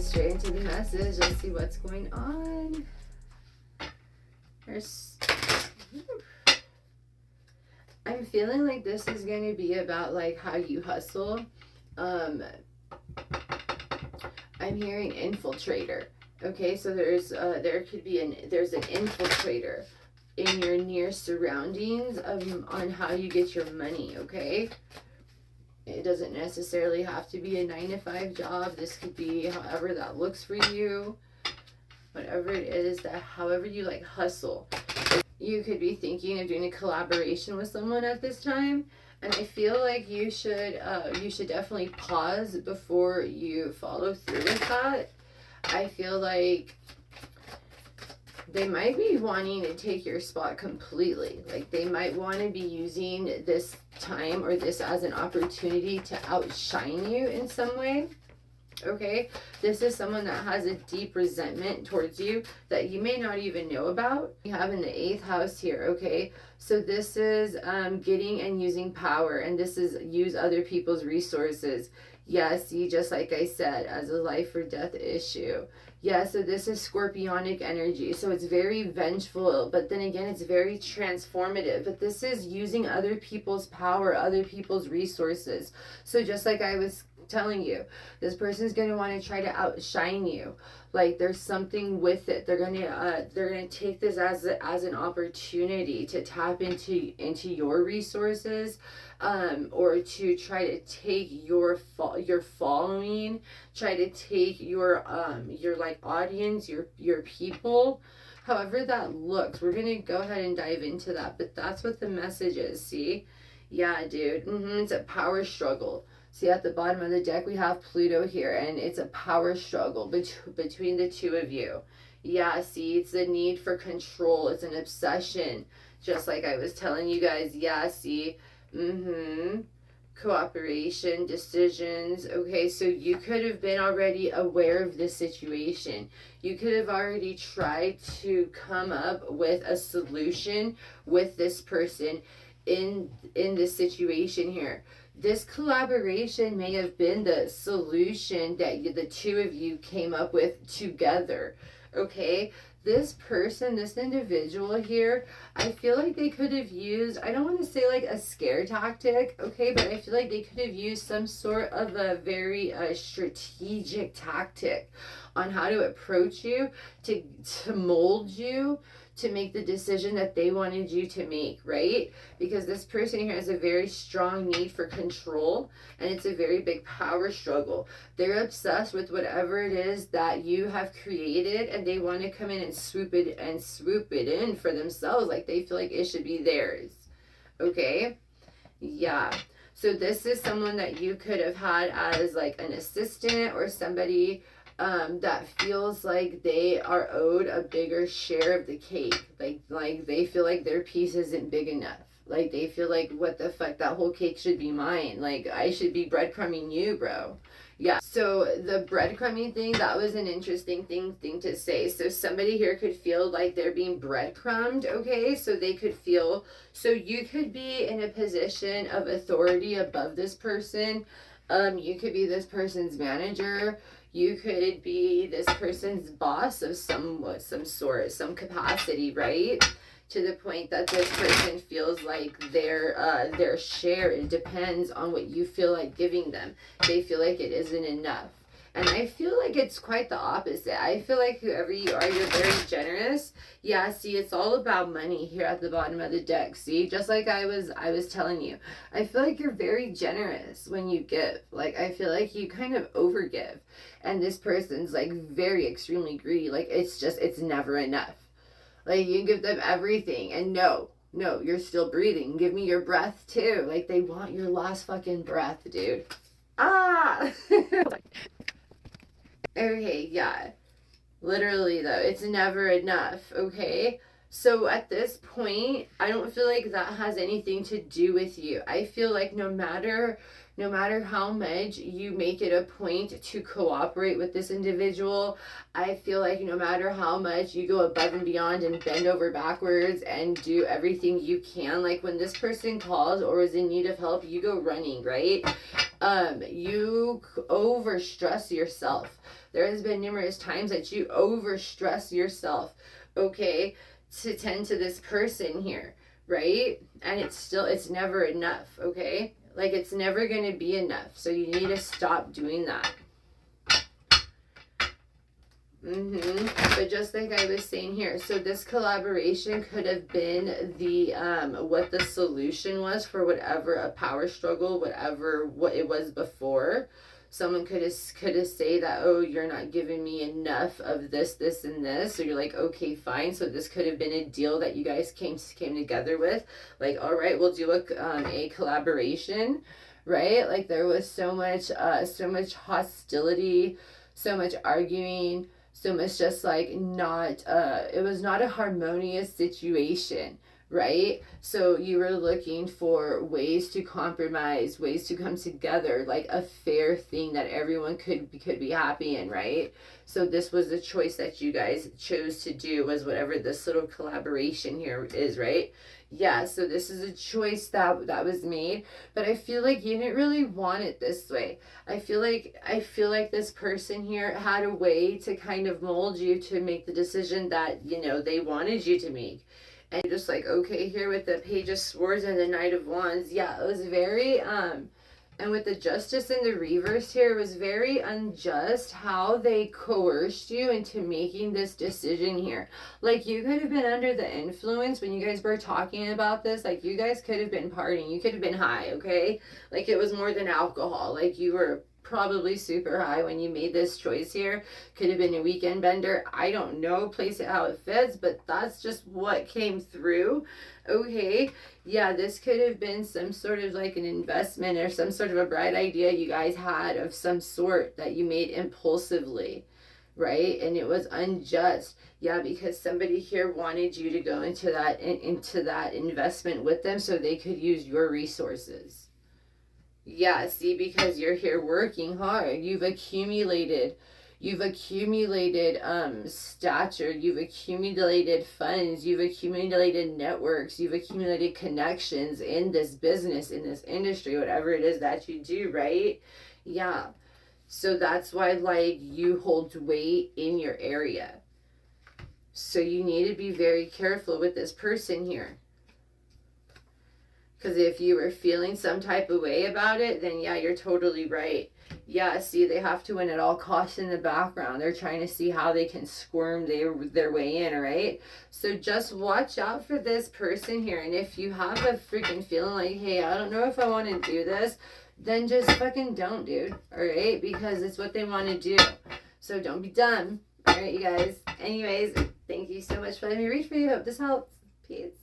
straight into the message. Let's see what's going on. I'm feeling like this is going to be about like how you hustle. I'm hearing infiltrator. Okay, so there's an infiltrator in your near surroundings on how you get your money. Okay, it doesn't necessarily have to be a 9-to-5 job. This could be however that looks for you, whatever it is, that however you like hustle. You could be thinking of doing a collaboration with someone at this time, and I feel like you should definitely pause before you follow through with that. I feel like they might be wanting to take your spot completely. Like they might want to be using this time or this as an opportunity to outshine you in some way. Okay, this is someone that has a deep resentment towards you that you may not even know about. You have in the 8th house here. Okay, so this is getting and using power, and this is use other people's resources. Yeah, see, just like I said, as a life or death issue. Yeah, so this is scorpionic energy. So it's very vengeful, but then again, it's very transformative. But this is using other people's power, other people's resources. So just like I was telling you, this person's going to want to try to outshine you. Like there's something with it. They're going to take this as an opportunity to tap into your resources, or to try to take your following, try to take your like audience, your people, however that looks. We're going to go ahead and dive into that, but that's what the message is. See? Yeah, dude. It's a power struggle. See, at the bottom of the deck, we have Pluto here, and it's a power struggle between the two of you. Yeah, see, it's a need for control. It's an obsession, just like I was telling you guys. Yeah, see, cooperation, decisions. Okay, so you could have been already aware of this situation. You could have already tried to come up with a solution with this person in this situation here. This collaboration may have been the solution that the two of you came up with together. Okay, this person, this individual here, I feel like they could have used, I don't want to say like a scare tactic, okay, but I feel like they could have used some sort of a very strategic tactic on how to approach you, to mold you, to make the decision that they wanted you to make, right? Because this person here has a very strong need for control, and it's a very big power struggle. They're obsessed with whatever it is that you have created, and they want to come in and swoop it in for themselves. Like they feel like it should be theirs. Okay? Yeah. So this is someone that you could have had as like an assistant, or somebody that feels like they are owed a bigger share of the cake. Like they feel like their piece isn't big enough. Like they feel like, what the fuck, that whole cake should be mine. Like I should be breadcrumbing you, bro. Yeah, so the breadcrumbing thing, that was an interesting thing to say. So somebody here could feel like they're being breadcrumbed, okay? So they could feel, so you could be in a position of authority above this person. You could be this person's manager. You could be this person's boss of some sort, some capacity, right? To the point that this person feels like their share, it depends on what you feel like giving them. They feel like it isn't enough. And I feel like it's quite the opposite. I feel like whoever you are, you're very generous. Yeah, see, it's all about money here at the bottom of the deck. See, just like I was telling you, I feel like you're very generous when you give. Like, I feel like you kind of overgive. And this person's like very extremely greedy. Like, it's never enough. Like, you give them everything, and no, you're still breathing. Give me your breath too. Like, they want your last fucking breath, dude. Ah! Okay, yeah. Literally, though, it's never enough, okay? So at this point, I don't feel like that has anything to do with you. I feel like no matter no matter how much you make it a point to cooperate with this individual, I feel like no matter how much you go above and beyond and bend over backwards and do everything you can, like when this person calls or is in need of help, you go running, right? You overstress yourself. There has been numerous times that you overstress yourself, okay, to tend to this person here, right? And it's never enough, okay? Like, it's never going to be enough. So you need to stop doing that. But just like I was saying here, so this collaboration could have been the what the solution was for whatever a power struggle, what it was before. Someone could have say that, oh, you're not giving me enough of this, this, and this. So you're like, okay, fine. So this could have been a deal that you guys came together with. Like, all right, we'll do a collaboration, right? Like, there was so much hostility, so much arguing, so much just like not, it was not a harmonious situation, right? So you were looking for ways to compromise, ways to come together, like a fair thing that everyone could be happy in, right? So this was the choice that you guys chose to do, was whatever this little collaboration here is, right? Yeah, so this is a choice that was made, but I feel like you didn't really want it this way. I feel like this person here had a way to kind of mold you to make the decision that, you know, they wanted you to make. And just like, okay, here with the Page of Swords and the Knight of Wands, yeah, it was very, and with the Justice in the reverse here, it was very unjust how they coerced you into making this decision here. Like, you could have been under the influence when you guys were talking about this. Like, you guys could have been partying. You could have been high, okay? Like, it was more than alcohol. Like, you were probably super high when you made this choice here. Could have been a weekend bender. I don't know, place it how it fits, but that's just what came through. Okay, yeah, this could have been some sort of like an investment or some sort of a bright idea you guys had of some sort that you made impulsively, right? And it was unjust. Yeah, because somebody here wanted you to go into that investment with them so they could use your resources. Yeah, see, because you're here working hard. You've accumulated stature, you've accumulated funds, you've accumulated networks, you've accumulated connections in this business, in this industry, whatever it is that you do, right? Yeah. So that's why, like, you hold weight in your area. So you need to be very careful with this person here. Because if you were feeling some type of way about it, then yeah, you're totally right. Yeah, see, they have to win at all costs in the background. They're trying to see how they can squirm their way in, right? So just watch out for this person here. And if you have a freaking feeling like, hey, I don't know if I want to do this, then just fucking don't, dude. All right? Because it's what they want to do. So don't be dumb. All right, you guys. Anyways, thank you so much for letting me read for you. Hope this helps. Peace.